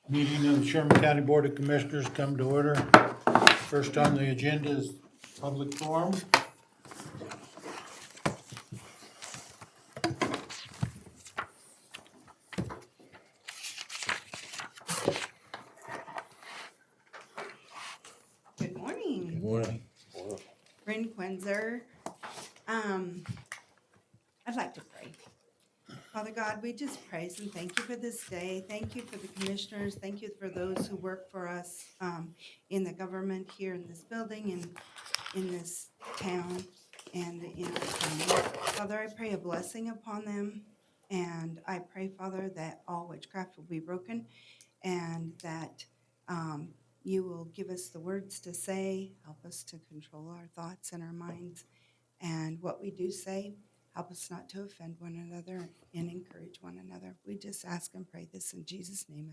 Meeting of the Sherman County Board of Commissioners come to order. First on the agenda is public forum. Good morning, Good morning. Rin Quenzer. I'd like to pray. Father God, we just praise and thank you for this day. Thank you for the commissioners. Thank you for those who work for us in the government here in this building and in this town and in our county. Father, I pray a blessing upon them. And I pray, Father, that all witchcraft will be broken and that you will give us the words to say, help us to control our thoughts and our minds. And what we do say, help us not to offend one another and encourage one another. We just ask and pray this in Jesus' name,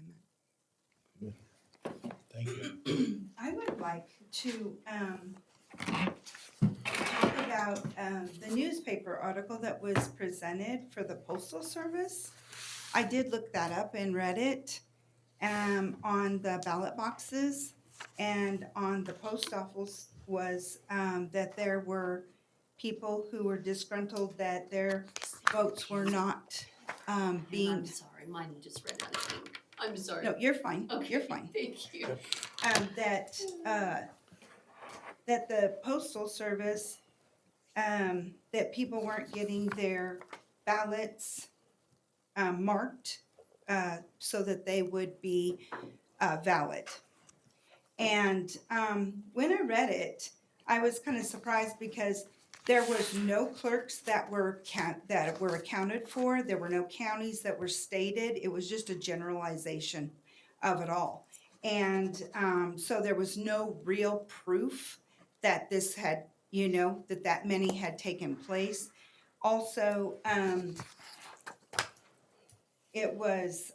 amen. Thank you. I would like to talk about the newspaper article that was presented for the Postal Service. I did look that up and read it on the ballot boxes and on the post office was that there were people who were disgruntled that their votes were not being. I'm sorry, mine just ran out of ink. I'm sorry. No, you're fine. Okay, You're fine. Thank you. That the Postal Service, that people weren't getting their ballots marked so that they would be valid. And when I read it, I was kind of surprised because there was no clerks that were accounted for. There were no counties that were stated. It was just a generalization of it all. And so there was no real proof that this had, that many had taken place. Also, it was,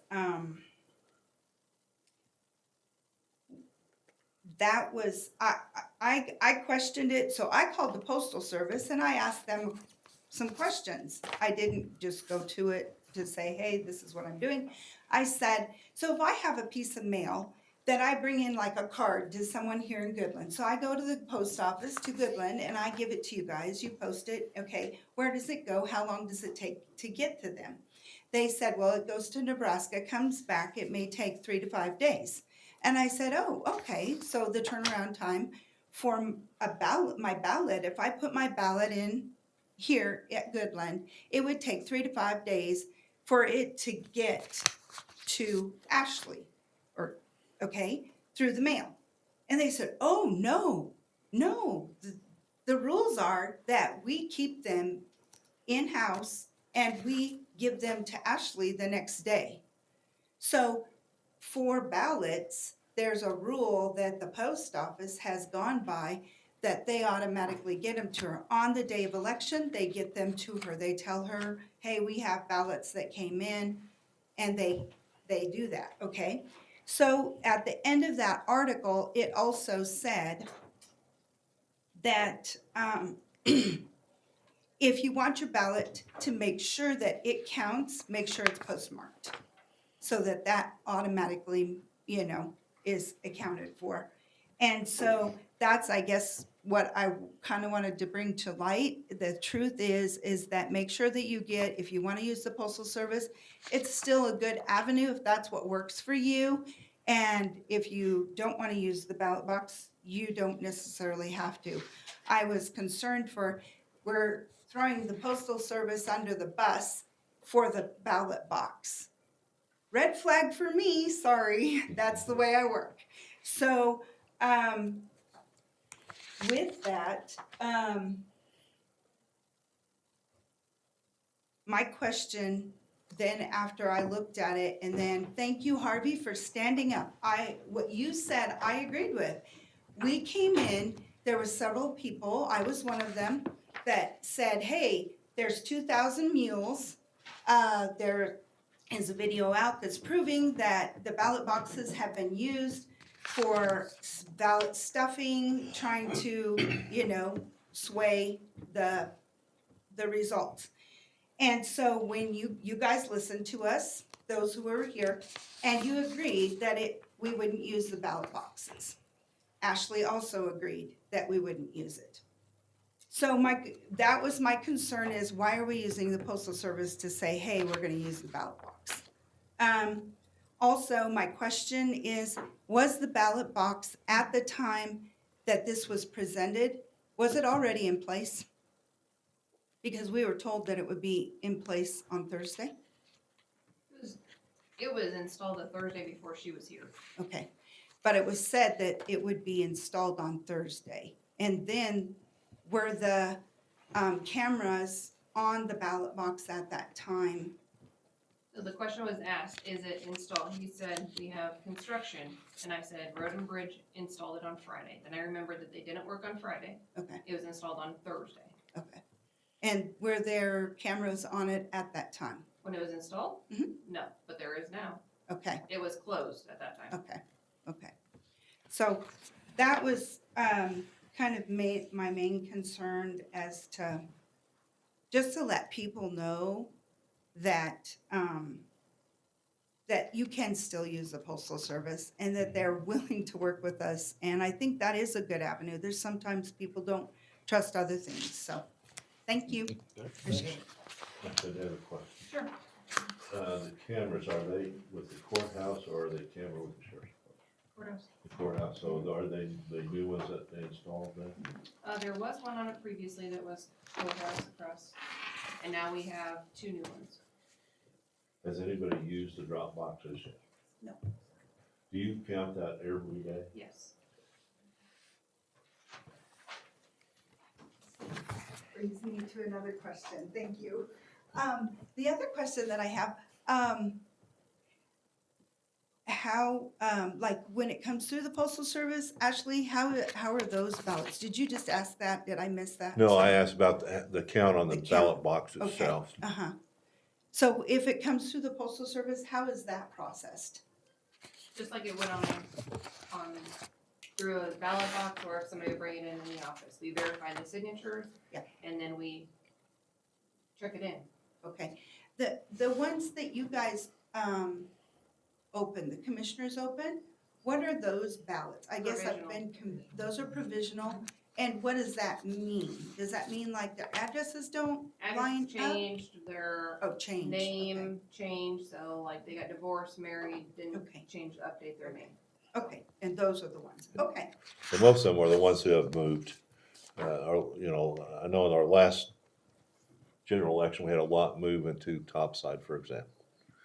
I questioned it, so I called the Postal Service and I asked them some questions. I didn't just go to it to say, hey, this is what I'm doing. I said, so if I have a piece of mail that I bring in like a card to someone here in Goodland, so I go to the post office to Goodland and I give it to you guys, you post it, okay, where does it go? How long does it take to get to them? They said, well, it goes to Nebraska, comes back, it may take 3 to 5 days. And I said, oh, okay, so the turnaround time for my ballot, if I put my ballot in here at Goodland, it would take 3 to 5 days for it to get to Ashley, through the mail. And they said, oh, no, the rules are that we keep them in-house and we give them to Ashley the next day. So for ballots, there's a rule that the post office has gone by that they automatically get them to her. On the day of election, they get them to her. They tell her, hey, we have ballots that came in, and they do that, okay? So at the end of that article, it also said that if you want your ballot to make sure that it counts, make sure it's postmarked so that that automatically, is accounted for. And so that's, I guess, what I kind of wanted to bring to light. The truth is that make sure that you get, if you want to use the Postal Service, it's still a good avenue if that's what works for you. And if you don't want to use the ballot box, you don't necessarily have to. I was concerned we're throwing the Postal Service under the bus for the ballot box. Red flag for me, sorry, that's the way I work. So with that, my question then after I looked at it, and then thank you, Harvey, for standing up. What you said, I agreed with. We came in, there were several people, I was one of them, that said, hey, there's 2,000 mules. There is a video out that's proving that the ballot boxes have been used for ballot stuffing, trying to, sway the results. And so when you guys listened to us, those who were here, and you agreed that we wouldn't use the ballot boxes. Ashley also agreed that we wouldn't use it. So that was my concern, is why are we using the Postal Service to say, hey, we're gonna use the ballot box? Also, my question is, was the ballot box at the time that this was presented, was it already in place? Because we were told that it would be in place on Thursday. It was installed the Thursday before she was here. Okay, but it was said that it would be installed on Thursday. And then were the cameras on the ballot box at that time? So the question was asked, is it installed? He said, we have construction. And I said, Road and Bridge installed it on Friday. Then I remembered that they didn't work on Friday. Okay, It was installed on Thursday. okay. And were there cameras on it at that time? When it was installed? Mhm. No, but there is now. Okay. It was closed at that time. Okay, okay. So that was kind of my main concern, as to, just to let people know that, that you can still use the Postal Service and that they're willing to work with us. And I think that is a good avenue. There's sometimes people don't trust other things, so, thank you. Appreciate it. I could have a question. Sure. The cameras, are they with the courthouse or are they camera with the sheriff's department? Courthouse. The courthouse, so are they the new ones that they installed then? There was one on it previously that was courthouse across. And now we have 2 new ones. Has anybody used the drop boxes yet? No. Do you count that every day? Yes. Brings me to another question, thank you. The other question that I have, how, like, when it comes through the Postal Service, Ashley, how are those ballots? Did you just ask that? Did I miss that? No, I Sorry. asked about the count on the The count. ballot box Okay, itself. uh-huh. So if it comes through the Postal Service, how is that processed? Just like it would on through a ballot box, or if somebody would bring it in the office. We verify the signatures. Yeah. And then we check it in. Okay, the ones that you guys, open, the commissioners open, what are those ballots? I guess I've been, those are provisional, and what does that mean? Does that mean like their addresses don't line Address up? changed, their Oh, change. name changed, so like they got divorced, married, didn't Okay. change, update their name. Okay, and those are the ones, okay, And most of them are the ones who have moved. I know in our last general election, we had a lot move into Topside, for example,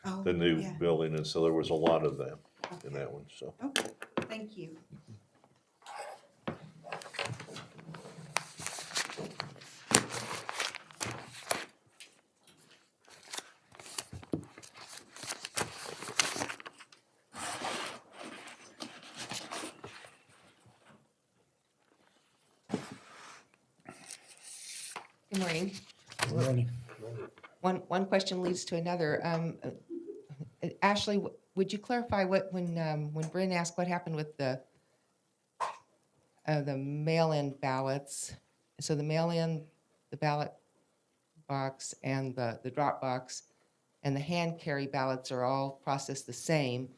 oh, the new yeah, building, and so there was a lot of them in okay, that one, so. okay, thank you. Good morning. Morning. One question leads to another. Ashley, would you clarify when Bryn asked what happened with the mail-in ballots? So the mail-in, the ballot box, and the drop box, and the hand carry ballots are all processed the same.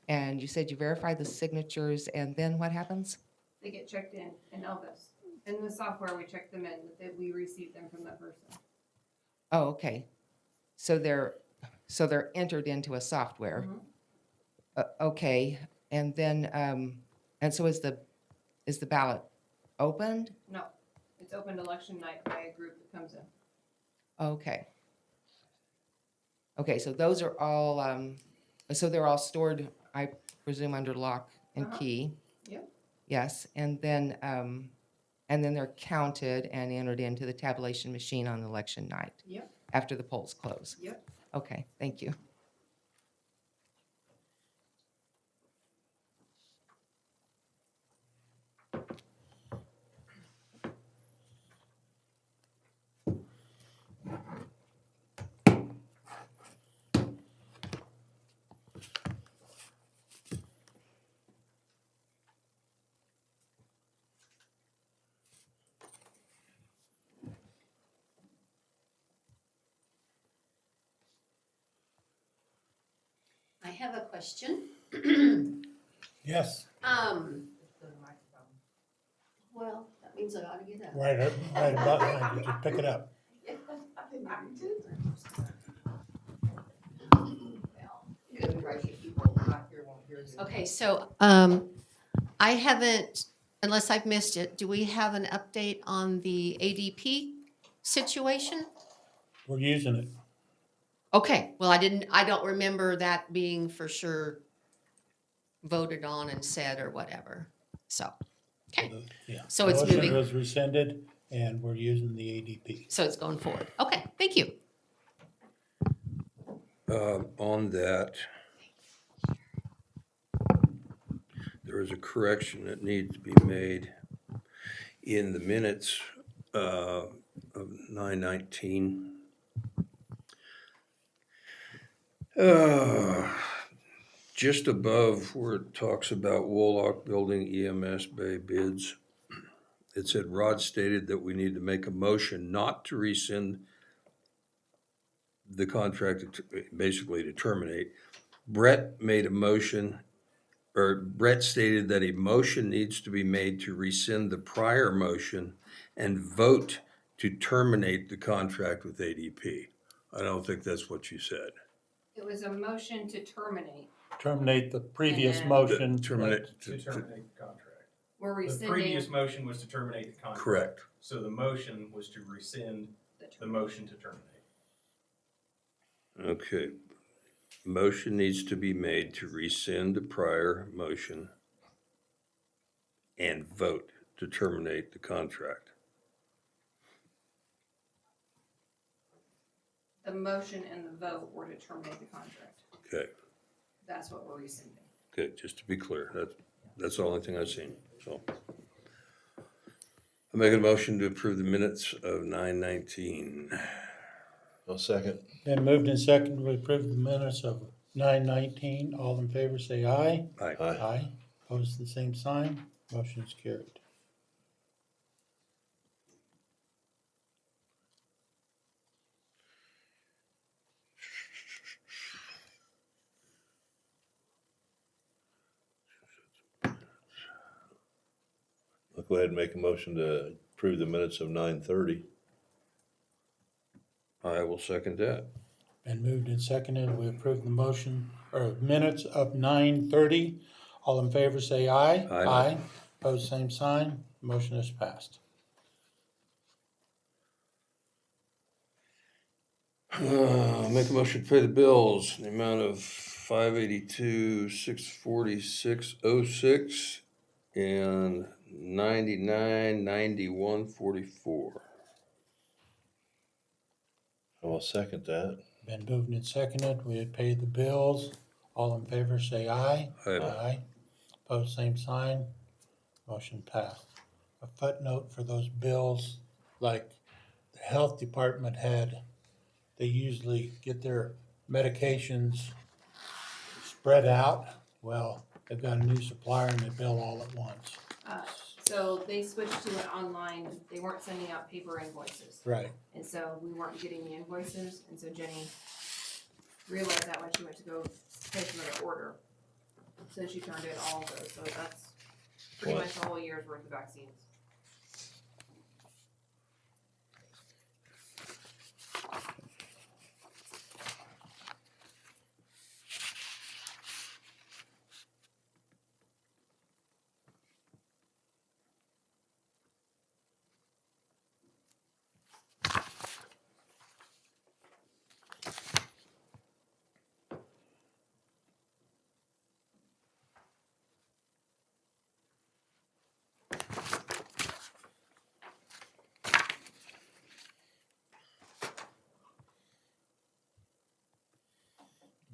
And you said you verified the signatures, and then what happens? They get checked in Elvis. In the software, we check them in, that we receive them from that person. Oh, okay. So they're entered into a software. Mhm. Okay, and then, and so is the ballot opened? No, it's opened election night by a group that comes in. Okay. Okay, so those are all, so they're all stored, I presume, under lock and Uh-huh. key? Yep. Yes, and then they're counted and entered into the tabulation machine on election night Yep, after the polls close? yep. Okay, thank you. have a question. Yes, Well, that means I ought to get up. right about behind you, just pick it up. Okay, so, I haven't, unless I've missed it, do we have an update on the ADP situation? We're using it. Okay, well, I don't remember that being for sure voted on and said or whatever, so, okay, Yeah. So it's Motion moving. was rescinded and we're using the ADP. so it's going forward. Okay, thank you. On that, there is a correction that needs to be made in the minutes of 9/19. Just above where it talks about Woolock Building EMS Bay bids, it said Rod stated that we need to make a motion not to rescind the contract, basically to terminate. Brett made a motion, or Brett stated that a motion needs to be made to rescind the prior motion and vote to terminate the contract with ADP. I don't think that's what you said. It was a motion to terminate. Terminate the previous And then- motion. Terminate. To terminate the contract. We're The rescinding previous motion was to terminate the contract. Correct. So the motion was to rescind the motion to terminate. Okay. Motion needs to be made to rescind the prior motion and vote to terminate the contract. The motion and the vote were to terminate the contract. Okay, That's what we're rescinding. okay, just to be clear, that's the only thing I've seen, so. I make a motion to approve the minutes of 9/19. I'll second. Then moved and seconded, we approve the minutes of 9/19. All in favor, say aye. Aye. Aye. Aye. Opposed, the same sign. Motion is carried. I'll go ahead and make a motion to approve the minutes of 9:30. I will second that. Been moved and seconded, we approve the motion, or minutes of 9:30. All in favor, say aye. Aye. Opposed, same sign. Motion is passed. Make a motion to pay the bills in the amount of $582,646.06 and $99.91.44. I will second that. Been moved and seconded, we pay the bills. All in favor, say aye. Aye. Opposed, same sign. Motion passed. A footnote for those bills, like the health department had, they usually get their medications spread out. Well, they've got a new supplier and they bill all at once. So they switched to an online, they weren't sending out paper invoices. Right. And so we weren't getting the invoices, and so Jenny realized that when she went to go place another order. So she turned in all of those, so that's pretty What? much a whole year's worth of vaccines.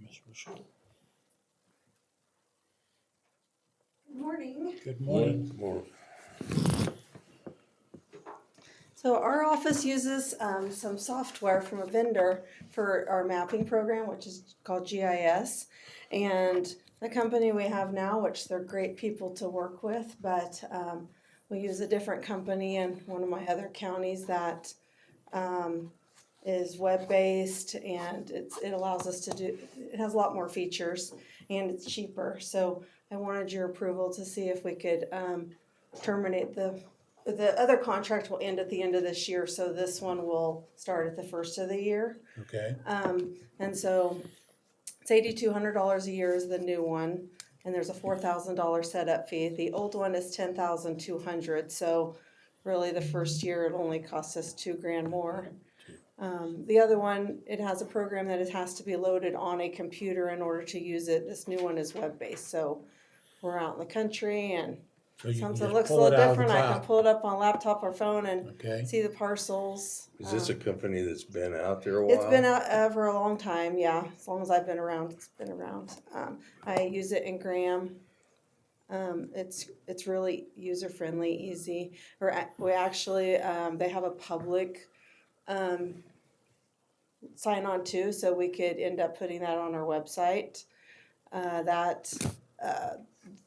Ms. Rochelle. Good morning. Good morning. More. So our office uses some software from a vendor for our mapping program, which is called GIS. And the company we have now, which they're great people to work with, but we use a different company in one of my other counties that is web-based, and it allows us to do, it has a lot more features, and it's cheaper. So I wanted your approval to see if we could terminate the other contract will end at the end of this year, so this one will start at the first of the year. Okay, And so it's $8,200 a year is the new one, and there's a $4,000 setup fee. The old one is $10,200, so really the first year it only costs us $2,000 more. The other one, it has a program that it has to be loaded on a computer in order to use it. This new one is web-based, so we're out in the country and so you can something just looks a pull it little out of the different, I can cloud. pull it up on laptop or phone and Okay, see the parcels. Is this a company that's been out there a while? It's been out for a long time, yeah. As long as I've been around, it's been around. I use it in Graham. It's really user friendly, easy. We actually they have a public sign on too, so we could end up putting that on our website.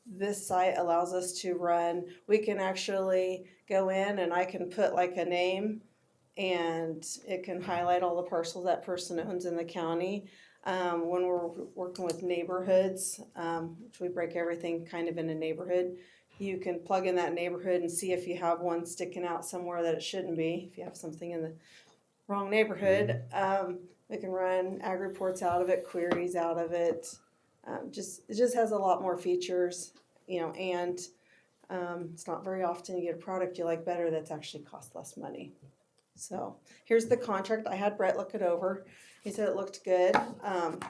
This site allows us to run. We can actually go in and I can put like a name, and it can highlight all the parcels that person owns in the county. When we're working with neighborhoods, which we break everything kind of in a neighborhood, you can plug in that neighborhood and see if you have one sticking out somewhere that it shouldn't be. If you have something in the wrong neighborhood, we can run ag reports out of it, queries out of it. It just has a lot more features, and it's not very often you get a product you like better that's actually cost less money. So here's the contract. I had Brett look it over. He said it looked good.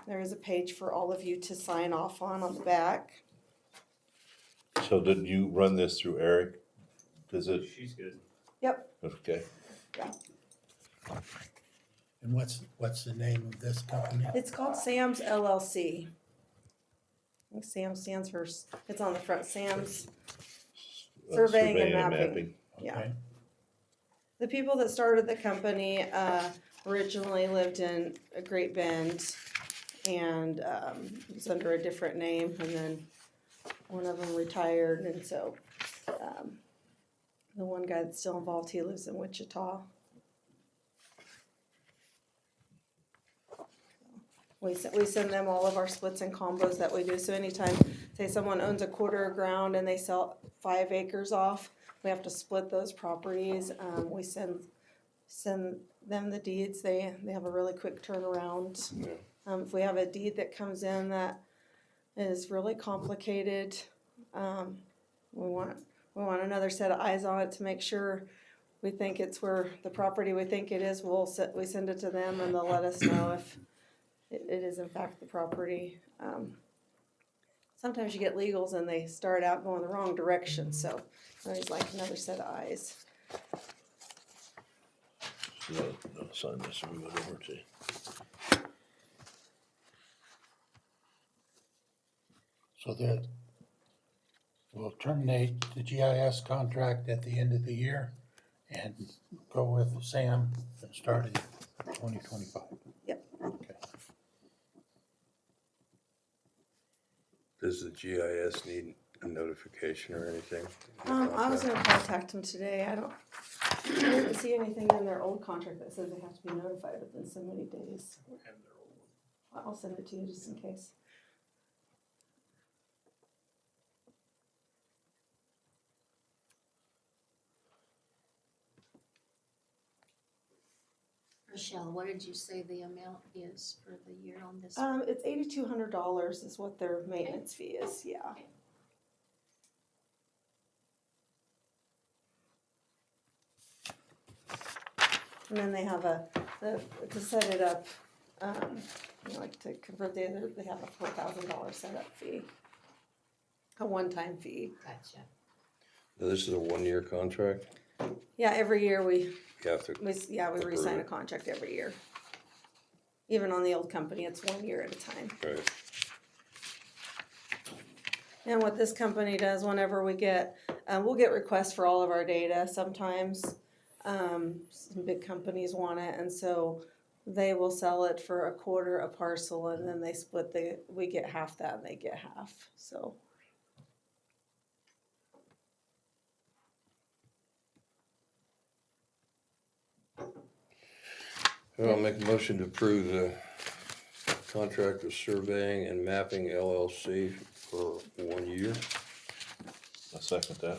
There is a page for all of you to sign off on the back. So did you run this through Eric? Does it, She's good. Yep. okay, and what's the name of this company? It's called Sam's LLC. I think Sam stands for, it's on the front, Sam's. Surveying and mapping. Yeah. Okay, The people that started the company originally lived in Great Bend, and it was under a different name, and then one of them retired, and so the one guy that's still involved, he lives in Wichita. We send them all of our splits and combos that we do. So anytime, say someone owns a quarter of ground and they sell 5 acres off, we have to split those properties. We send them the deeds. They have a really quick turnaround. If we have a deed that comes in that is really complicated, we want another set of eyes on it to make sure we think it's where the property we think it is. We send it to them and they'll let us know if it is in fact the property. Sometimes you get legals and they start out going the wrong direction, so always like another set of eyes. so I'll sign this and move it over to you. so that we'll terminate the GIS contract at the end of the year and go with Sam and start in 2025. Yep. Okay. Does the GIS need a notification or anything? I was gonna contact them today. I didn't see anything in their old contract that says they have to be notified within so many days. I'll send it to you just in case. Rochelle, what did you say the amount is for the year on this? It's $8,200 is what their maintenance fee is, yeah. And then they have to set it up, like to convert they have a $4,000 setup fee. A one-time fee. Gotcha. Now, this is a 1-year contract? Yeah, every year we You have to, we re-sign a contract every year. Even on the old company, it's 1 year at a time. right, And what this company does, whenever we get, we'll get requests for all of our data sometimes. Some big companies want it, and so they will sell it for a quarter a parcel, and then they split we get half that and they get half, so. Well, I'll make a motion to approve the contract with Surveying and Mapping LLC for 1 year. I second that.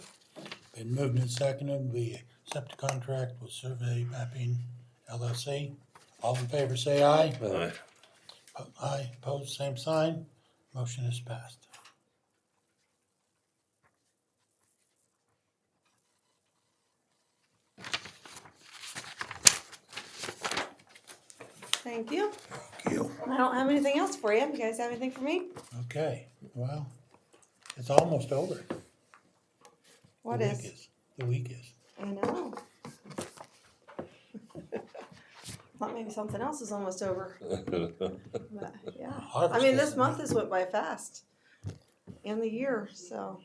Been moved and seconded, we accept the contract with Survey Mapping LLC. All in favor, say aye. Aye. Aye, opposed, same sign. Motion is passed. Thank you. Thank you. I don't have anything else for you. You guys have anything for me? Okay, well, it's almost over. What The is? week is. The week is. I know. Thought maybe something else is almost over. But, yeah. I Harvest mean, is this month has went by fast. And the year, so.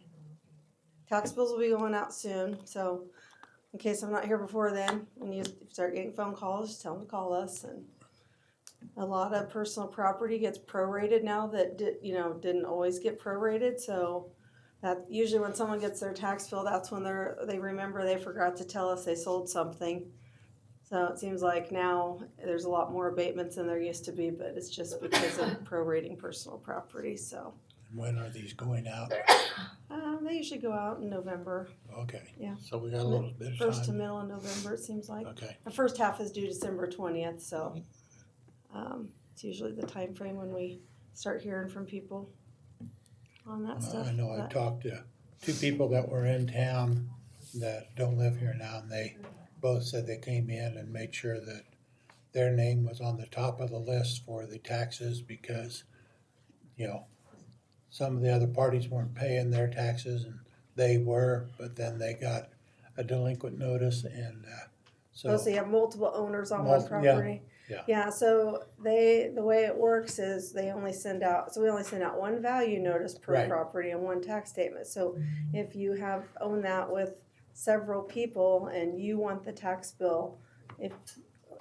Tax bills will be going out soon, so in case I'm not here before then, when you start getting phone calls, just tell them to call us. And a lot of personal property gets prorated now that didn't always get prorated, so that usually when someone gets their tax bill, that's when they remember they forgot to tell us they sold something. So it seems like now there's a lot more abatements than there used to be, but it's just because of prorating personal property, so. When are these going out? They usually go out in November, Okay. Yeah. So we got a little bit of first to time. middle of November, it seems like. Okay. The first half is due December 20th, so it's usually the time frame when we start hearing from people on that stuff. I know I but- talked to two people that were in town that don't live here now, and they both said they came in and made sure that their name was on the top of the list for the taxes because, some of the other parties weren't paying their taxes and they were, but then they got a delinquent notice and, Oh, so you have multiple owners on one property? yeah. Yeah, so the way it works is we only send out one value notice per Right. property and one tax statement. So if you own that with several people and you want the tax bill,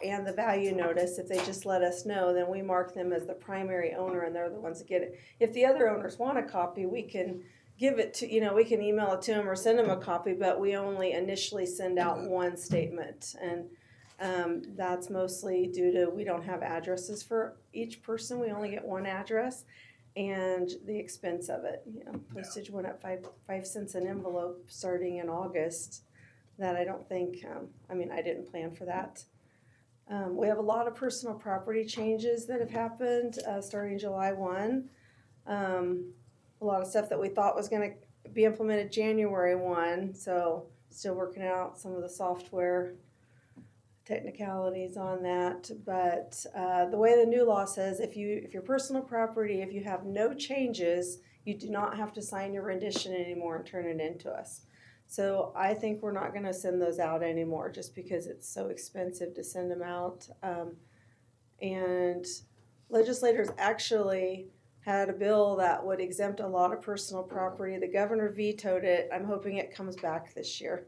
and the value notice, if they just let us know, then we mark them as the primary owner and they're the ones that get it. If the other owners want a copy, we can give it to, we can email it to them or send them a copy, but we only initially send out one statement. And that's mostly due to we don't have addresses for each person. We only get one address and the expense of it. Postage went up 5 cents an envelope starting in August. That I don't think, I didn't plan for that. We have a lot of personal property changes that have happened starting July 1. A lot of stuff that we thought was going to be implemented January 1. So still working out some of the software technicalities on that. But the way the new law says, if your personal property, if you have no changes, you do not have to sign your rendition anymore and turn it into us. So I think we're not going to send those out anymore just because it's so expensive to send them out. And legislators actually had a bill that would exempt a lot of personal property. The governor vetoed it. I'm hoping it comes back this year.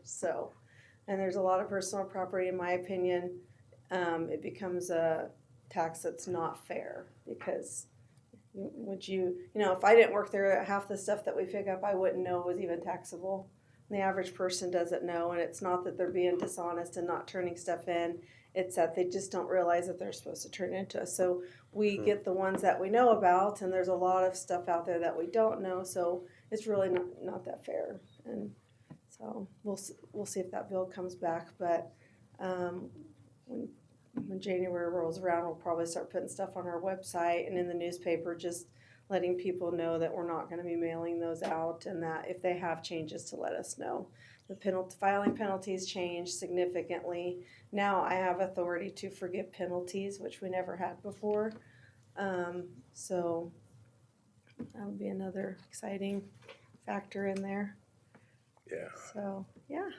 And there's a lot of personal property, in my opinion. It becomes a tax that's not fair because if I didn't work there, half the stuff that we pick up I wouldn't know was even taxable. The average person doesn't know, and it's not that they're being dishonest and not turning stuff in. It's that they just don't realize that they're supposed to turn it into us. So we get the ones that we know about, and there's a lot of stuff out there that we don't know. So it's really not that fair. And so we'll see if that bill comes back. But when January rolls around, we'll probably start putting stuff on our website and in the newspaper, just letting people know that we're not going to be mailing those out, and that if they have changes to let us know. The filing penalties changed significantly. Now I have authority to forgive penalties, which we never had before. So that would be another exciting factor in there. Yeah. So, yeah.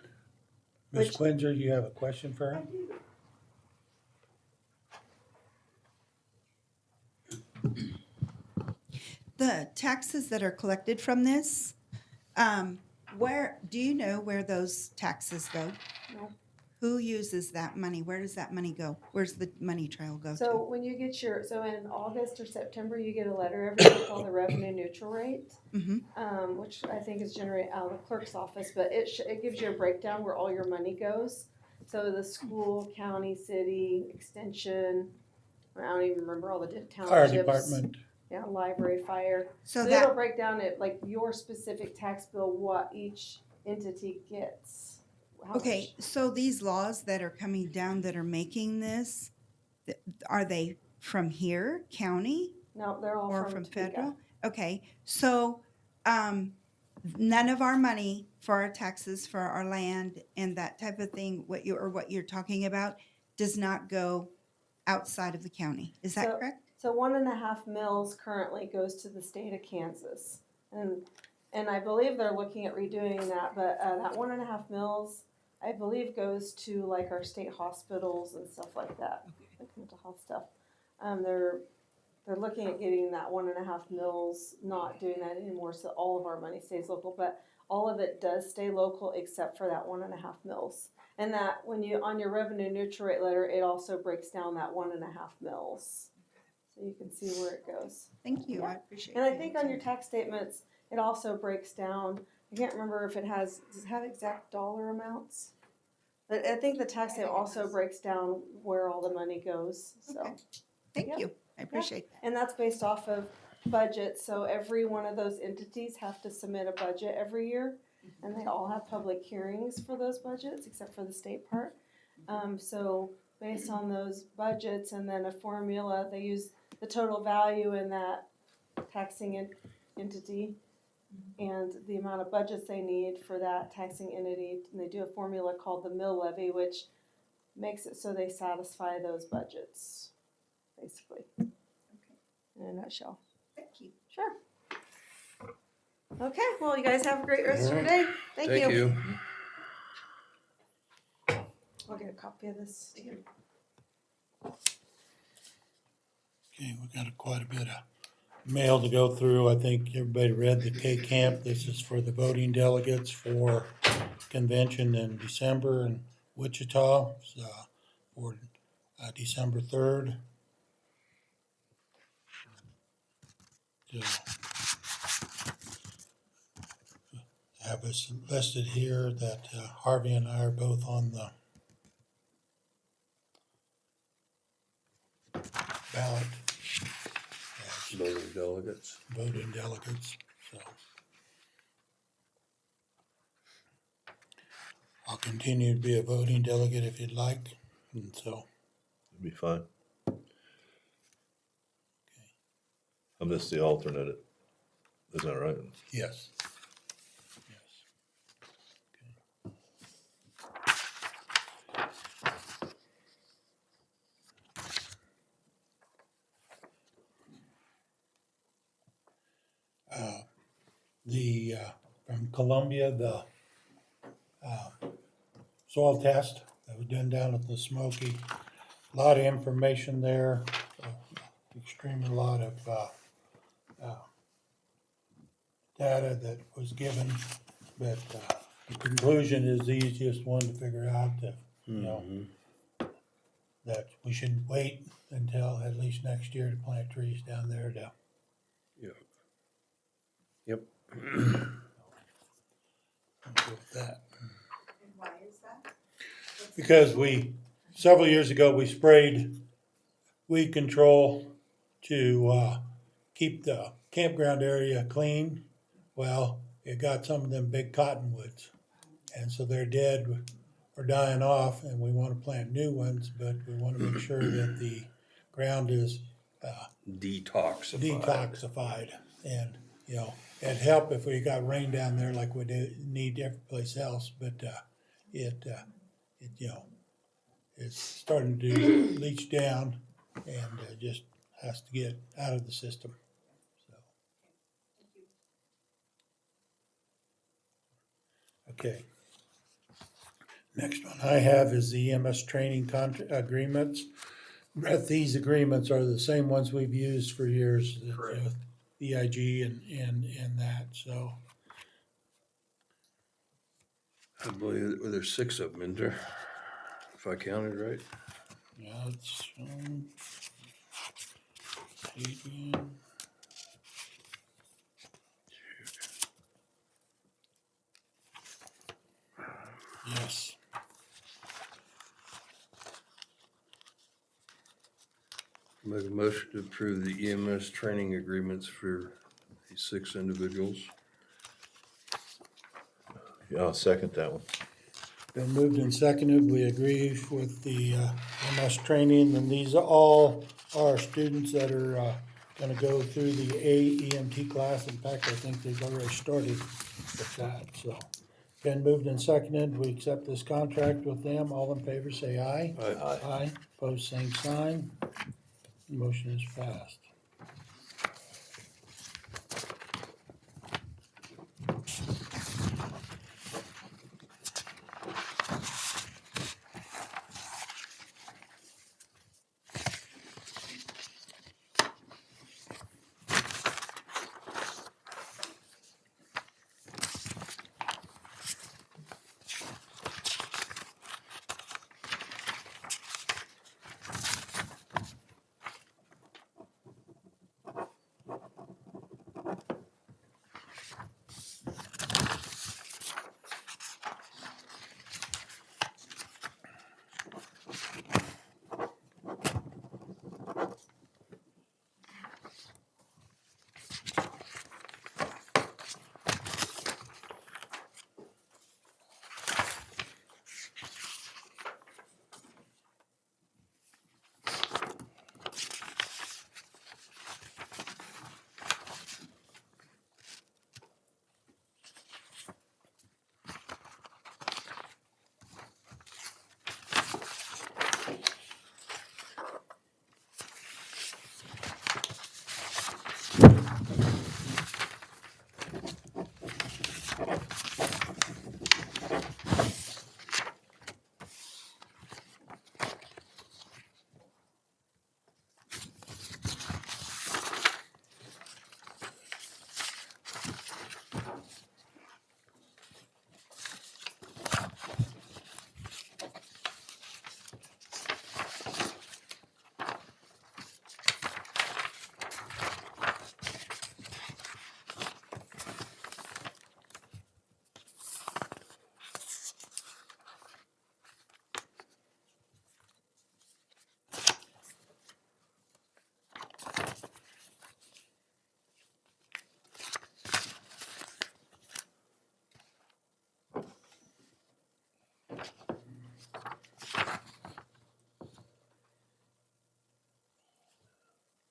Ms. Quinzer, you have a question for her? The taxes that are collected from this, do you know where those taxes go? No. Who uses that money? Where does that money go? Where's the money trail go So to? when you get in August or September, you get a letter every year called the revenue neutral rate, which I think is generated out of the clerk's office, but it gives you a breakdown where all your money goes. So the school, county, city, extension, I don't even remember all the townships. Fire department, Yeah, library, fire. So So that, it'll break down at like your specific tax bill, what each entity gets. How okay, much. so these laws that are coming down that are making this, are they from here, county? No, they're all Or from from Topeka. federal? Okay, so, none of our money for our taxes, for our land and that type of thing, what you're talking about, does not go outside of the county. Is that So- correct? So 1.5 mils currently goes to the state of Kansas. And I believe they're looking at redoing that, but that 1.5 mils, I believe goes to like our state hospitals and stuff like that, like mental health stuff. They're looking at getting that 1.5 mils, not doing that anymore, so all of our money stays local, but all of it does stay local except for that 1.5 mils. And that when you, on your revenue neutral rate letter, it also breaks down that 1.5 mils. So you can see where it goes. Thank you, Yeah. I appreciate And I the think on your answer. tax statements, it also breaks down, I can't remember if it has, does it have exact dollar amounts? But I think the tax statement also breaks down where all the money goes, so. Okay. Thank Yep. you, I appreciate that. And that's based off of budget, so every one of those entities have to submit a budget every year. And they all have public hearings for those budgets, except for the state part. So based on those budgets and then a formula, they use the total value in that taxing entity and the amount of budgets they need for that taxing entity. And they do a formula called the mill levy, which makes it so they satisfy those budgets, basically, in a nutshell. Thank you. Sure. Okay, well, you guys have a great rest of your day. Thank you. I'll get a copy of this too. okay, we got quite a bit of mail to go through. I think everybody read the K Camp. This is for the voting delegates for convention in December in Wichita, for December 3rd. So, I have us listed here that Harvey and I are both on the ballot as Voting delegates. voting delegates, so. I'll continue to be a voting delegate if you'd like, and so, It'd be fine. I'm just the alternate, isn't that right? yes. Yes. From Columbia, the soil test that was done down at the Smoky, a lot of information there, extremely lot of data that was given, but the conclusion is the easiest one to figure out, that, you know, that we should wait until at least next year to plant trees down there to. Yep. Go with that. And why is that? Because several years ago, we sprayed weed control to keep the campground area clean. Well, it got some of them big cottonwoods, and so they're dead or dying off, and we want to plant new ones, but we want to make sure that the ground is Detoxified. detoxified. And, you know, it'd help if we got rain down there like we need every place else, but it you know, it's starting to leach down and just has to get out of the system. So. Okay. Next one I have is the EMS training agreements. These agreements are the same ones we've used for years. Correct. With EIG and that, so. I believe there's 6 of them in there, if I counted right. Yeah, it's, Adrian. Yes. Make a motion to approve the EMS training agreements for these 6 individuals. Yeah, I'll second that one. Been moved and seconded, we agree with the MS training, and these all are students that are gonna go through the AEMT class. In fact, I think they've already started with that, so. Been moved and seconded, we accept this contract with them. All in favor, say aye. Aye. Aye, pose same sign. Motion is passed.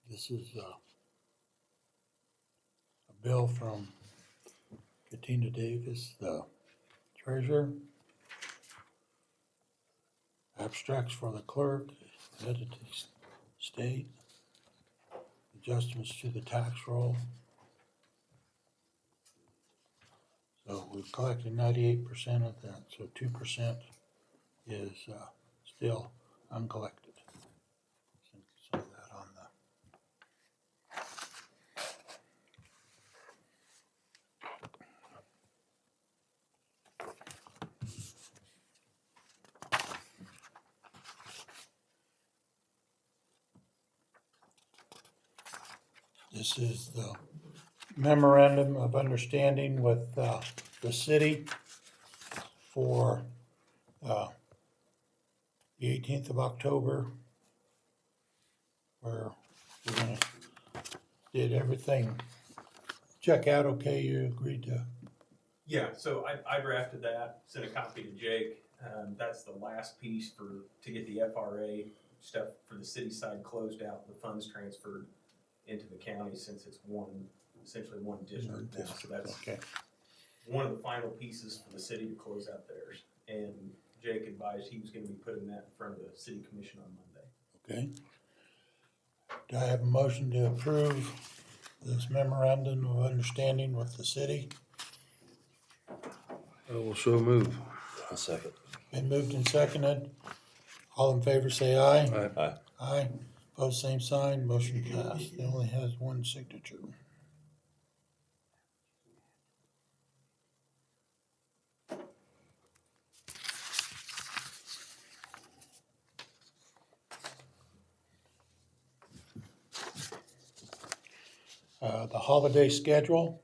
This is a bill from Katina Davis, the treasurer. Abstracts for the clerk, edited state, adjustments to the tax roll. So we've collected 98% of that, so 2% is still uncollected. Some of that on the This is the memorandum of understanding with the city for the 18th of October, where we're gonna, did everything check out okay? You agreed to? Yeah, so I drafted that, sent a copy to Jake. That's the last piece to get the FRA stuff for the city side closed out, the funds transferred into the county, since it's essentially one district now. So that's Okay. one of the final pieces for the city to close out theirs. And Jake advised he was gonna be putting that in front of the city commission on Monday. Okay. Do I have a motion to approve this memorandum of understanding with the city? I will so move. I'll second. Been moved and seconded. All in favor, say aye. Aye. Aye. Aye. Pose same sign, motion passed. It only has one signature. The holiday schedule,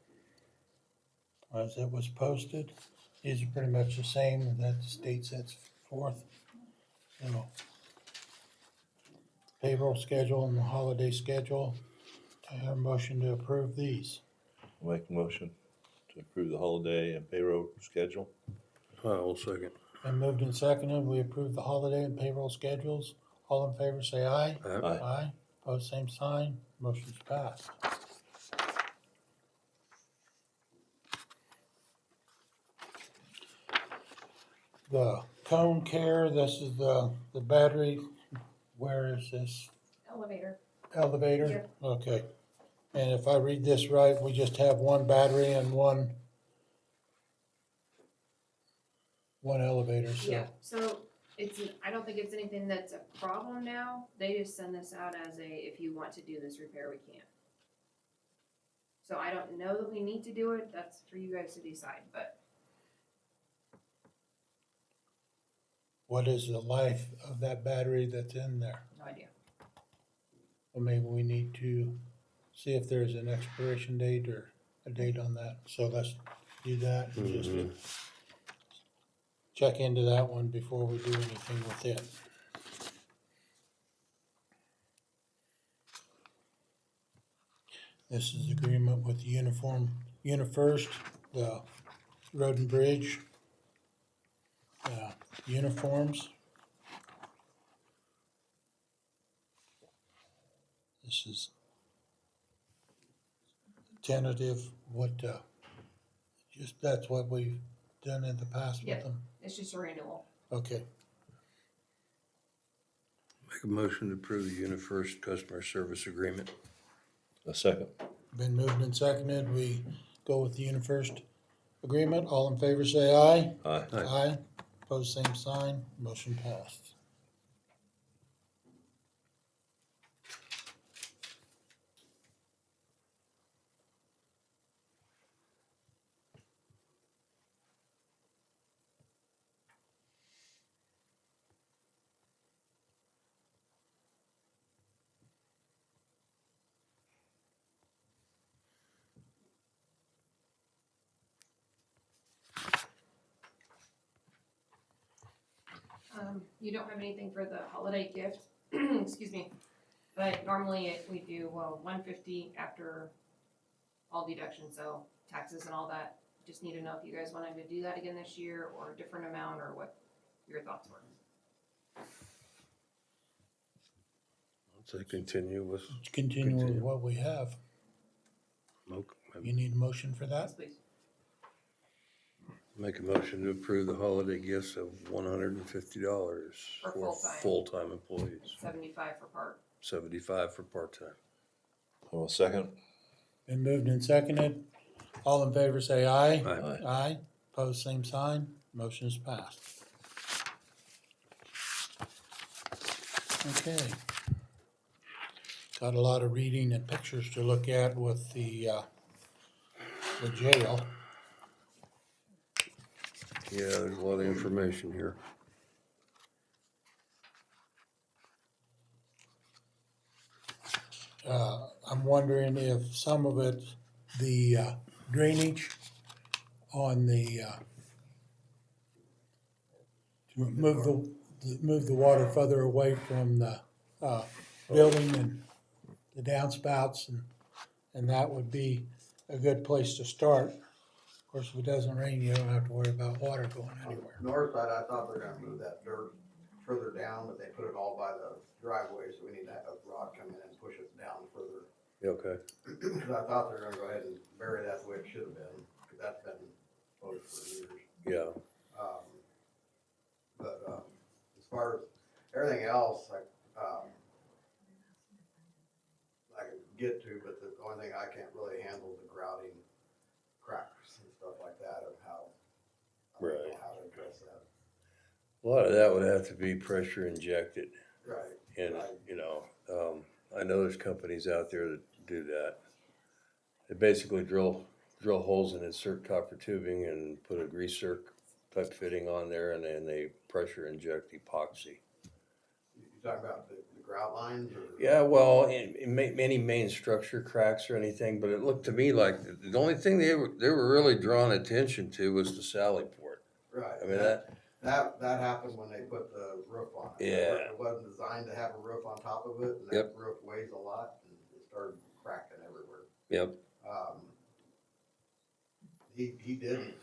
as it was posted, these are pretty much the same that the state sets forth. You know, payroll schedule and the holiday schedule. I have a motion to approve these. Make a motion to approve the holiday and payroll schedule. I'll second. Been moved and seconded, we approve the holiday and payroll schedules. All in favor, say aye. Aye. Aye. Aye. Pose same sign. Motion's passed. The cone care, this is the battery. Where is this? Elevator. Elevator? Okay. And if I read this right, we just have one battery and one elevator, so. Yeah, so I don't think it's anything that's a problem now. They just send this out as if you want to do this repair, we can. So I don't know that we need to do it. That's for you guys to decide, but What is the life of that battery that's in there? no idea. Well, maybe we need to see if there's an expiration date or a date on that. So let's do that and just check into that one before we do anything with it. This is agreement with UniFirst, the road and bridge uniforms. This is tentative, that's what we've done in the past Yeah. with them? It's just a renewal. Okay, Make a motion to approve the UniFirst customer service agreement. A second. been moved and seconded, we go with the UniFirst agreement, all in favor say aye. Aye. Aye. Aye, pose same sign, motion passed. You don't have anything for the holiday gift, excuse me, but normally we do, 150 after all deductions, so taxes and all that. Just need to know if you guys wanted to do that again this year or a different amount or what your thoughts were. Let's say continue with. Let's continue with what we have. You need a motion for that? Yes, please. Make a motion to approve the holiday gifts of $150 For for full-time. full-time employees, 75 for part. 75 for part-time. I'll second. Been moved and seconded, all in favor say aye. Aye. Aye, pose same sign, motion is passed. Okay. Got a lot of reading and pictures to look at with the jail. Yeah, there's a lot of information here. I'm wondering if some of it, the drainage on the, to move the water further away from the building and the downspouts, and that would be a good place to start. Of course, if it doesn't rain, you don't have to worry about water going anywhere. North side, I thought they were gonna move that dirt further down, but they put it all by the driveway, so we need to have a rod come in and push it down further. You okay? Cause I thought they were gonna go ahead and bury that the way it should have been, cause that's been closed for years. Yeah. As far as everything else, I can get to, but the only thing I can't really handle is the grouting cracks and stuff like that of how, I don't know Right. how to address that. A lot of that would have to be pressure injected. Right. And, Right. you know, I know there's companies out there that do that. They basically drill holes and insert copper tubing and put a grease zerk type fitting on there, and then they pressure inject epoxy. You talking about the grout lines or? Yeah, well, in any main structure cracks or anything, but it looked to me like the only thing they were really drawing attention to was the sally port. Right. I mean, That happened when they put the roof on it. Yeah. It wasn't designed to have a roof on top of it, and Yep. that roof weighs a lot, and it started cracking everywhere. Yep. He didn't,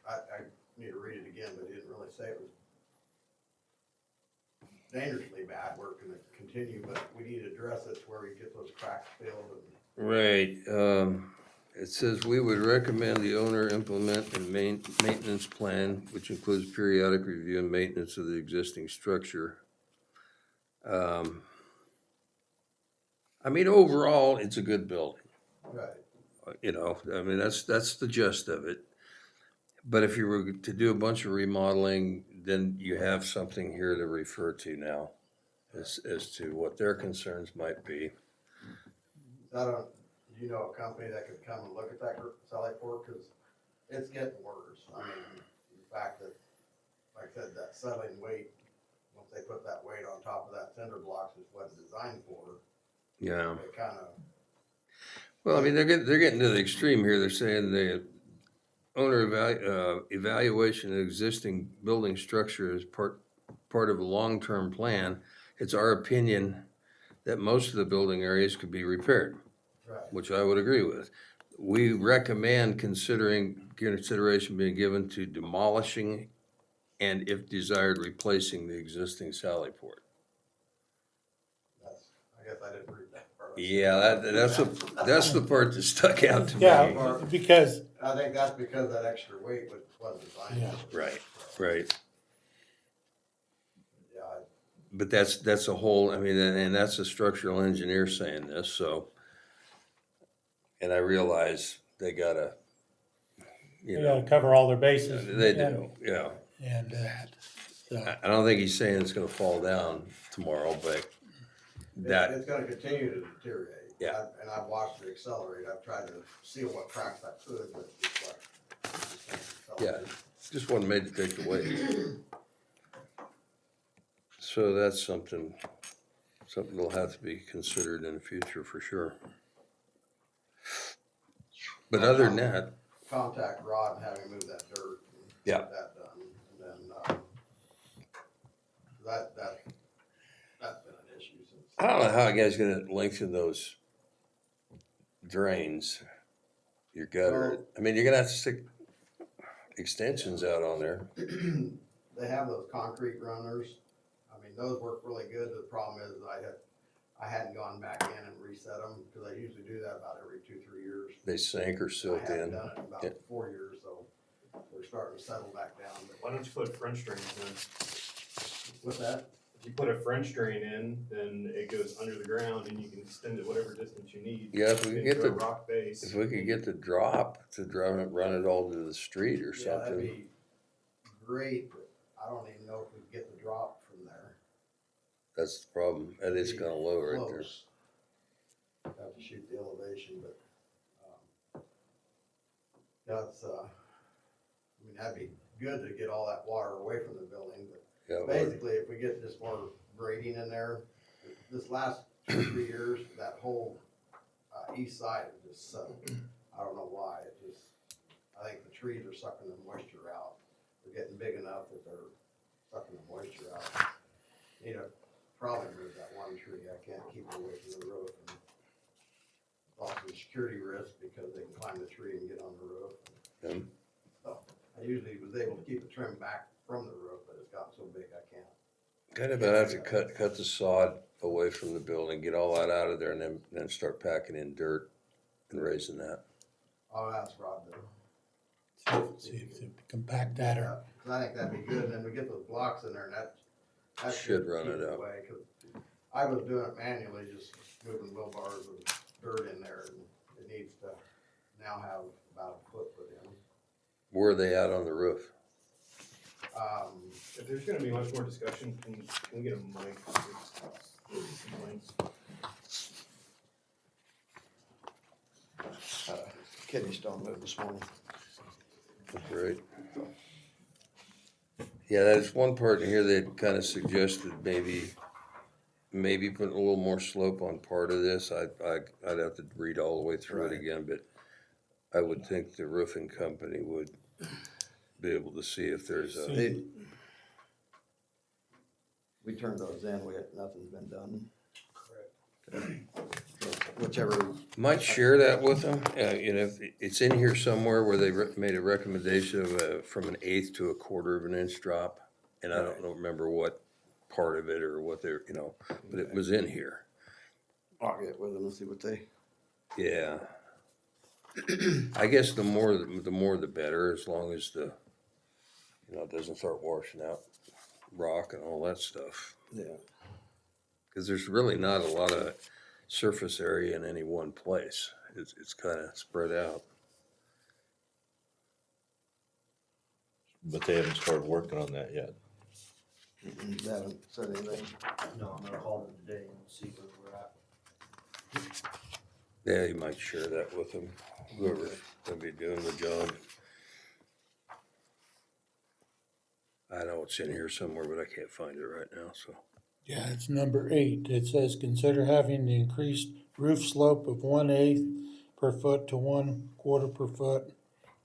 I need to read it again, but he didn't really say it was dangerously bad, where it can continue, but we need to address it to where we get those cracks filled and. Right, it says we would recommend the owner implement a maintenance plan, which includes periodic review and maintenance of the existing structure. I mean, overall, it's a good building, Right. you know, I mean, that's the gist of it. But if you were to do a bunch of remodeling, then you have something here to refer to now as to what their concerns might be. Do you know a company that could come and look at that Sally Port, cause it's getting worse. I mean, the fact that, like I said, that settling weight, once they put that weight on top of that cinder blocks, which wasn't designed for, Yeah. it kinda, Well, I mean, they're getting to the extreme here. They're saying the owner evaluation of existing building structure is part of a long-term plan. It's our opinion that most of the building areas could be repaired, right, which I would agree with. We recommend consideration being given to demolishing and, if desired, replacing the existing Sally Port. I guess I didn't read that part. Yeah, that's the part that stuck out to me. Yeah, because, I think that's because that extra weight wasn't designed. Yeah. for it. Right. Yeah, But that's a whole, I mean, and that's a structural engineer saying this, so. And I realize they gotta, you you gotta know, cover all their bases. they do, yeah. And, so, I don't think he's saying it's gonna fall down tomorrow, but that, It's gonna continue to deteriorate. Yeah. And I've watched it accelerate. I've tried to seal what cracks I could, but it's like. it just accelerates. just wasn't made to take the weight. So that's something that'll have to be considered in the future for sure. But other than that, Contact Rod and have him move that dirt. And Yeah. Get that done, and then, that's been an issue since. I don't know how you guys gonna lengthen those drains, your gutter. Well- I mean, you're gonna have to stick extensions out on there. They have those concrete runners. I mean, those work really good. The problem is I hadn't gone back in and reset them, cause I usually do that about every 2-3 years. They sink or I silt haven't in. done it in about Yeah. 4 years, so they're starting to settle back down. But Why don't you put French drains in? with that, If you put a French drain in, then it goes under the ground and you can extend it whatever distance you need. Yeah, if we could get into a the, rock base. if we could get the drop to run it all to the street or yeah, that'd something. be great, but I don't even know if we can get the drop from there. That's the problem. And it's kinda low right there. Close. Have to shoot the elevation, but, that's, I mean, that'd be good to get all that water away from the building, but Yeah, well, basically, if we get just more grading in there, this last 2-3 years, that whole, east side is just settled. I don't know why, I think the trees are sucking the moisture out. They're getting big enough that they're sucking the moisture out. Need to probably move that one tree, I can't keep it away from the roof. And also a security risk because they can climb the tree and get on the roof. Yeah. So, I usually was able to keep the trim back from the roof, but it's gotten so big I can't. Kind of about have to cut the sod away from the building, get all that out of there, and then start packing in dirt and raising that. I'll ask Rod to. see if they compact that or, Cause I think that'd be good, and then we get those blocks in there, and that Should run keep it up. away, 'cause I was doing it manually, just moving wheelbars with dirt in there, and it needs to now have about a foot put in. Where are they at on the roof? If there's gonna be much more discussion, can we get a mic? Kidney stone moved this morning. Right. Yeah, there's one part in here that kind of suggested maybe putting a little more slope on part of this. I'd have to read all the way through it Right. again, but I would think the roofing company would be able to see if there's a, see, we turned those in, nothing's been done. Correct. Whichever, Might share that with them, you know, if it's in here somewhere where they made a recommendation of, from an eighth to a quarter of an inch drop. And I don't remember what part of it or what they're, you know, but it was in here. I'll get with them and see what they, Yeah. I guess the more the better, as long as the, you know, it doesn't start washing out rock and all that stuff. yeah. Cause there's really not a lot of surface area in any one place. It's kind of spread out. But they haven't started working on that yet. They haven't said anything. No, I'm gonna call them today and see where we're at. Yeah, you might share that with them, whoever's gonna be doing the job. I know it's in here somewhere, but I can't find it right now, so. Yeah, it's number 8. It says, consider having the increased roof slope of 1/8 per foot to 1/4 per foot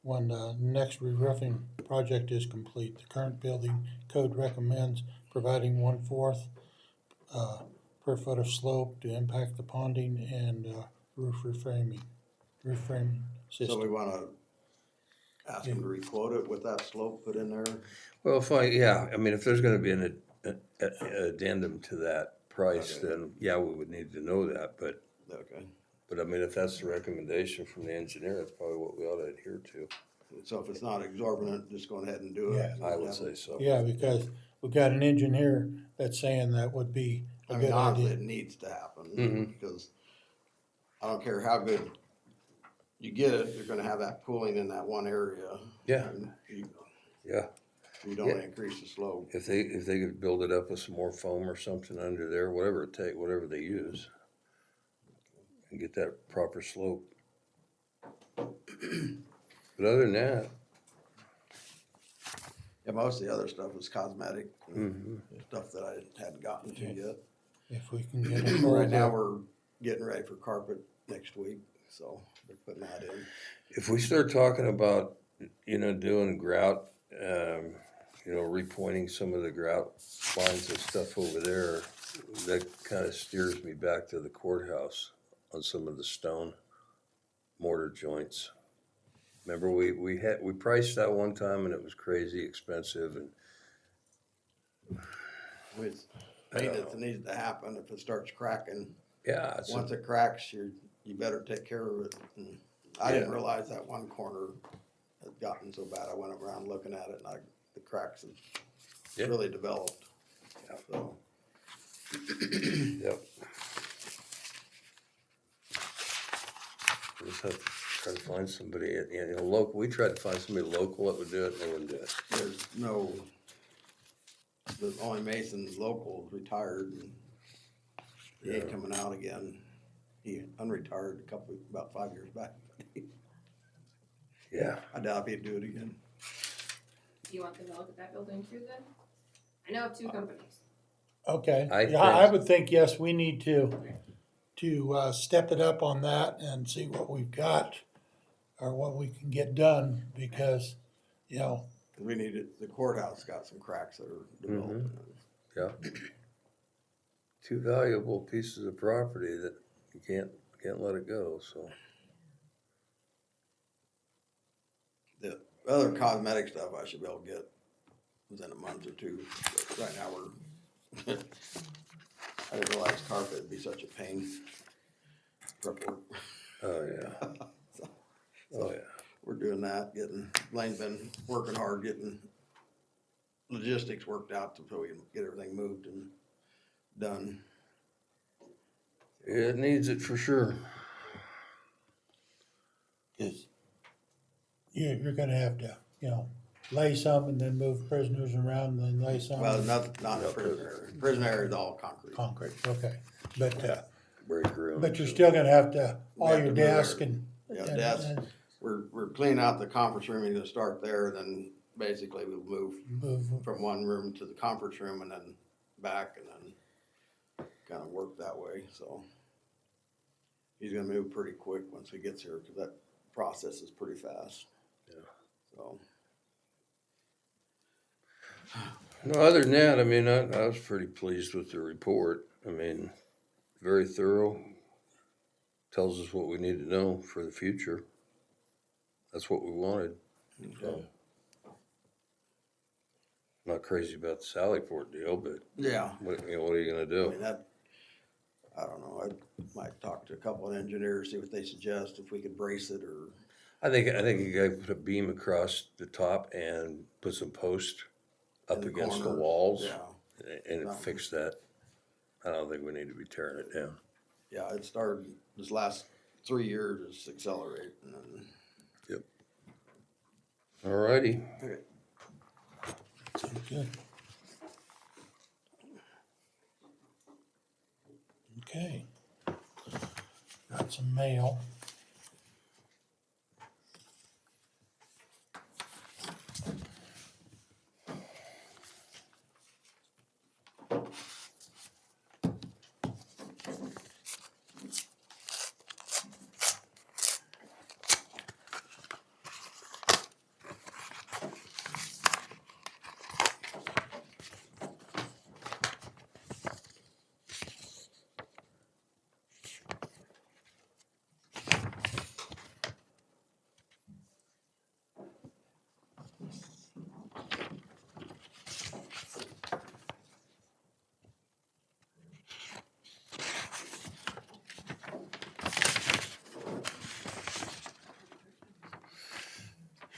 when the next re-roofing project is complete. The current building code recommends providing 1/4 per foot of slope to impact the ponding and roof frame So system. we wanna ask them to re-quote it with that slope put in there. Well, I mean, if there's gonna be an addendum to that price, Okay. then yeah, we would need to know that, but Okay. I mean, if that's the recommendation from the engineer, that's probably what we ought to adhere to. So if it's not exorbitant, just go ahead and do it. Yeah. I would say so. Yeah, because we've got an engineer that's saying that would be a I good mean, honestly, idea. it needs to happen, Mhm. because I don't care how good you get it, you're gonna have that pooling in that one area. Yeah. And Yeah, you don't Yeah. increase the slope. if they could build it up with some more foam or something under there, whatever they use. And get that proper slope. But other than that, Yeah, most of the other stuff is cosmetic, mhm. stuff that I hadn't gotten to yet. If we can get it. Right now, we're getting ready for carpet next week, so they're putting that in. If we start talking about, you know, doing grout, you know, repointing some of the grout lines and stuff over there, that kind of steers me back to the courthouse on some of the stone mortar joints. Remember, we priced that one time and it was crazy expensive and With I don't maintenance, it needs to happen. If it starts cracking, yeah, it's, once it cracks, you better take care of it. And I didn't Yeah. realize that one corner had gotten so bad. I went around looking at it and the cracks had Yeah. really developed. Yeah. So, yep. We just have to try to find somebody, you know, local, we tried to find somebody local that would do it, and they wouldn't do it. there's the only Mason local is retired and he ain't Yeah. coming out again. He unretired about 5 years back. Yeah, I doubt if he'd do it again. Do you want them to look at that building too then? I know of two companies. Okay, I yeah, I think- would think, yes, we need to step it up on that and see what we've got or what we can get done, because, you know, We needed, the courthouse got some cracks that are developing. yeah. Two valuable pieces of property that you can't let it go, so. The other cosmetic stuff I should be able to get within a month or two, but right now we're, I didn't realize carpet would be such a pain. Prep work. Oh, yeah. So, Oh, yeah. we're doing that, Blaine's been working hard, getting logistics worked out so we can get everything moved and done. It needs it for sure. is you're gonna have to, you know, lay some and then move prisoners around and then lay some. Well, not a prison area. Prison area is all concrete. Concrete, okay, but Break room. but you're still gonna have to, We all have your to move desk our- and. Yeah, and- desks. and We're cleaning out the conference room, you're gonna start there, then basically we'll move Move, from one room to the conference room and then back and then kind of work that way, so. He's gonna move pretty quick once he gets here, cause that process is pretty fast. Yeah. So. No, other than that, I mean, I was pretty pleased with the report. I mean, very thorough. Tells us what we need to know for the future. That's what we wanted. So, not crazy about the Sallyport deal, but Yeah. what are you gonna I do? mean, that, I don't know, I might talk to a couple of engineers, see what they suggest, if we could brace it or. I think you gotta put a beam across the top and put some posts up In the against the corner, walls yeah. and Something. fix that. I don't think we need to be tearing it down. Yeah, it started, this last 3 years, it's accelerating and. Alrighty. Okay. Sounds good. Okay. Got some mail.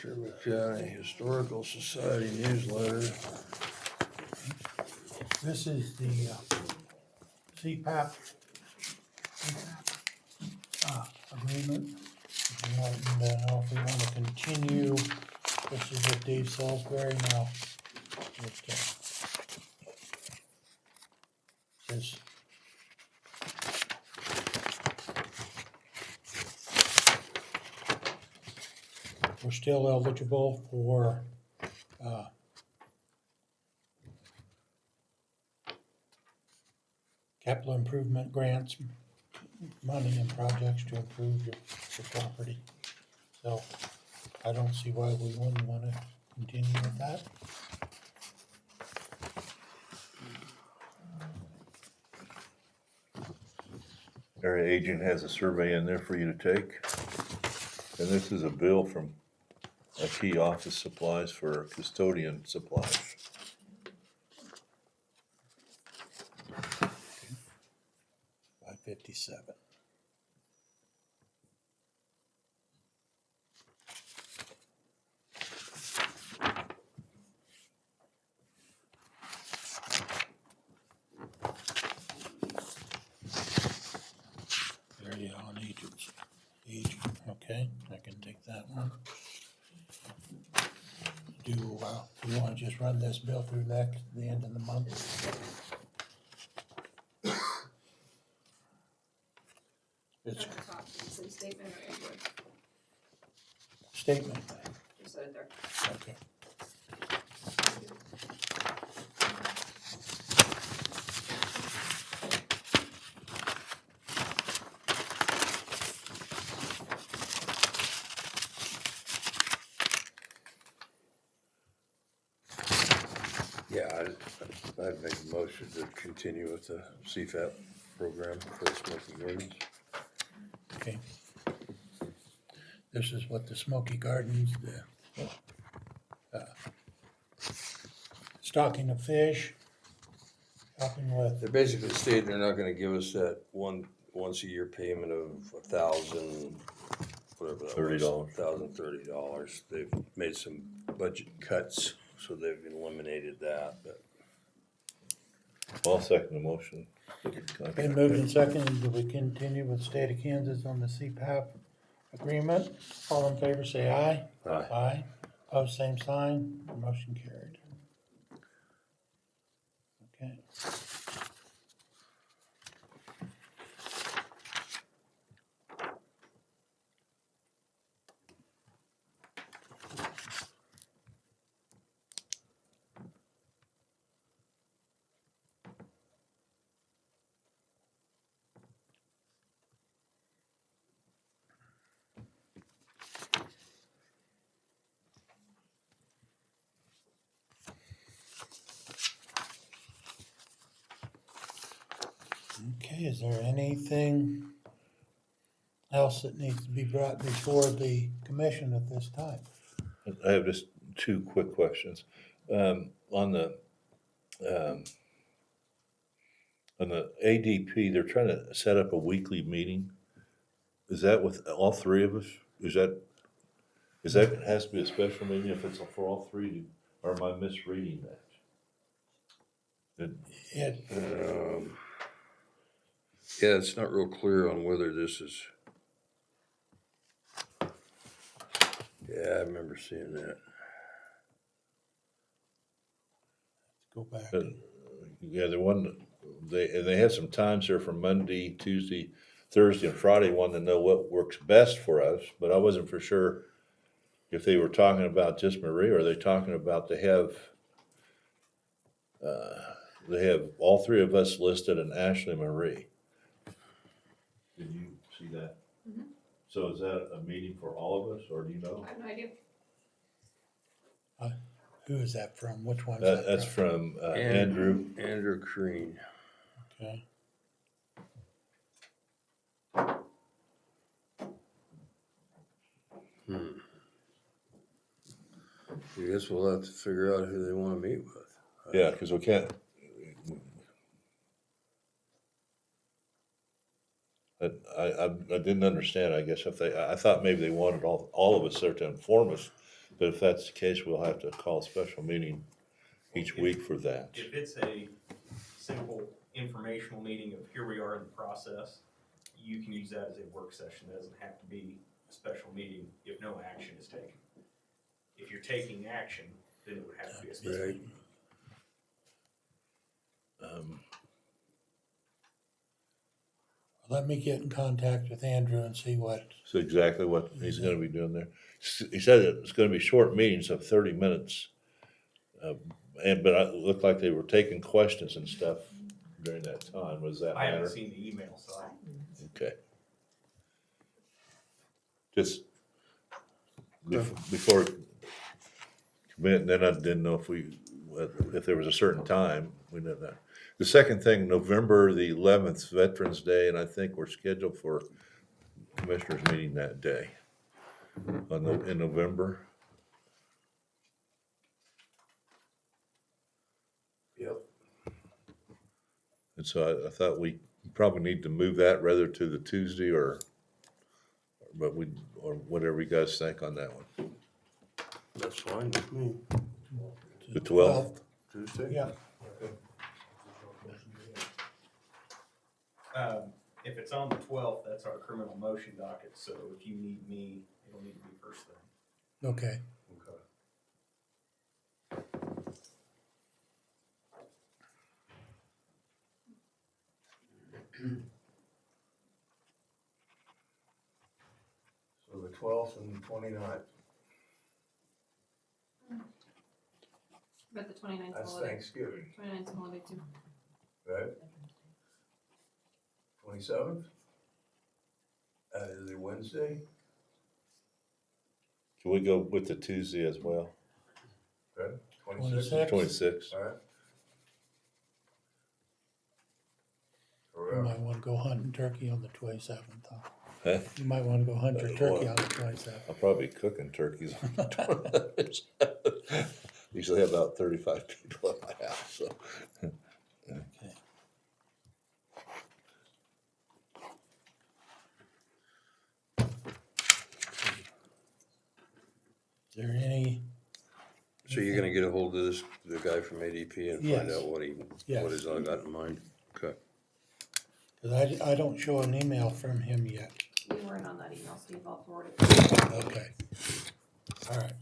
Sherman County Historical Society newsletter. This is the CPAP agreement. If you want to know if we want to continue, this is with Dave Salisbury now. It says we're still eligible for capital improvement grants, money and projects to improve your property. So I don't see why we wouldn't want to continue with that. Area agent has a survey in there for you to take. And this is a bill from a key office supplies for custodian supplies. $557. Area on agents. Agent, okay, I can take that one. Do you want to just run this bill through the end of the month? It's At the top, does it say statement or invoice? statement, Just set it there. okay. Yeah, I'd make a motion to continue with the CFAP program for the smoking gardens. Okay. This is what the Smoky Gardens, the stocking of fish, helping with, They're basically stating they're not gonna give us that once a year payment of $1,000, whatever that was. $30. $1,030. They've made some budget cuts, so they've eliminated that, but. I'll second the motion. been moved and seconded that we continue with State of Kansas on the CPAP agreement. All in favor, say aye. Aye. Aye. Pose same sign, motion carried. Okay. Okay, is there anything else that needs to be brought before the commission at this time? I have just two quick questions. On the ADP, they're trying to set up a weekly meeting. Is that with all three of us? Is that, it has to be a special meeting if it's for all three, or am I misreading that? It, Yeah, it's not real clear on whether this is. Yeah, I remember seeing that. go back. Yeah, they had some times here for Monday, Tuesday, Thursday, and Friday, wanted to know what works best for us, but I wasn't for sure if they were talking about just Marie, or are they talking about they have all three of us listed and Ashley Marie. Did you see that? Mhm. So is that a meeting for all of us, or do you know? I have no idea. Who is that from? Which one's That's from Andrew. Andrew Crean. Okay. I guess we'll have to figure out who they wanna meet with. Yeah, because we can't. I didn't understand, I guess, I thought maybe they wanted all of us there to inform us, but if that's the case, we'll have to call a special meeting each week for that. If it's a simple informational meeting of here we are in the process, you can use that as a work session. It doesn't have to be a special meeting if no action is taken. If you're taking action, then it would have to be a special Right. meeting. Let me get in contact with Andrew and see what, So exactly what he's gonna be doing there. He said it's gonna be short meetings of 30 minutes. But it looked like they were taking questions and stuff during that time. Was that I matter? haven't seen the email, so Okay. Just before commit, then I didn't know if there was a certain time, we know that. The second thing, November the 11th, Veterans Day, and I think we're scheduled for commissioners meeting that day in November. Yep. And so I thought we probably need to move that rather to the Tuesday or whatever you guys think on that one. That's fine with me. The 12th? Tuesday? yeah, if it's on the 12th, that's our criminal motion docket, so if you need me, it'll need to be first thing. okay. So the 12th and 29th. But the 29th That's holiday. Thanksgiving, 29th holiday too. right? 27th? That is a Wednesday, Can we go with the Tuesday as well? okay? 26th. 26th. All right. You Correct. might wanna go hunting turkey on the 27th, huh? Huh? You might wanna go hunt your turkey on the 27th. I'll probably be cooking turkeys on the 27th. Usually have about 35 people at my house, so. Okay. Is there any, So you're gonna get a hold of the guy from ADP and find Yes. out what Yes. he's all got in mind? Okay. cause I don't show an email from him yet. We weren't on that email, Steve, I'll forward it. Okay. All right.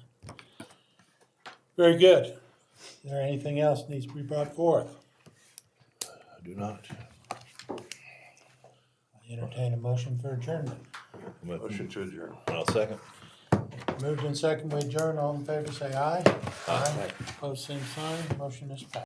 Very good. Is there anything else needs to be brought forth? I do not. I entertain a motion for adjournment. Motion to adjourn. I'll second. Moved and second, we adjourn. All in favor, say aye. Aye. Opposed, same sign. Motion is passed.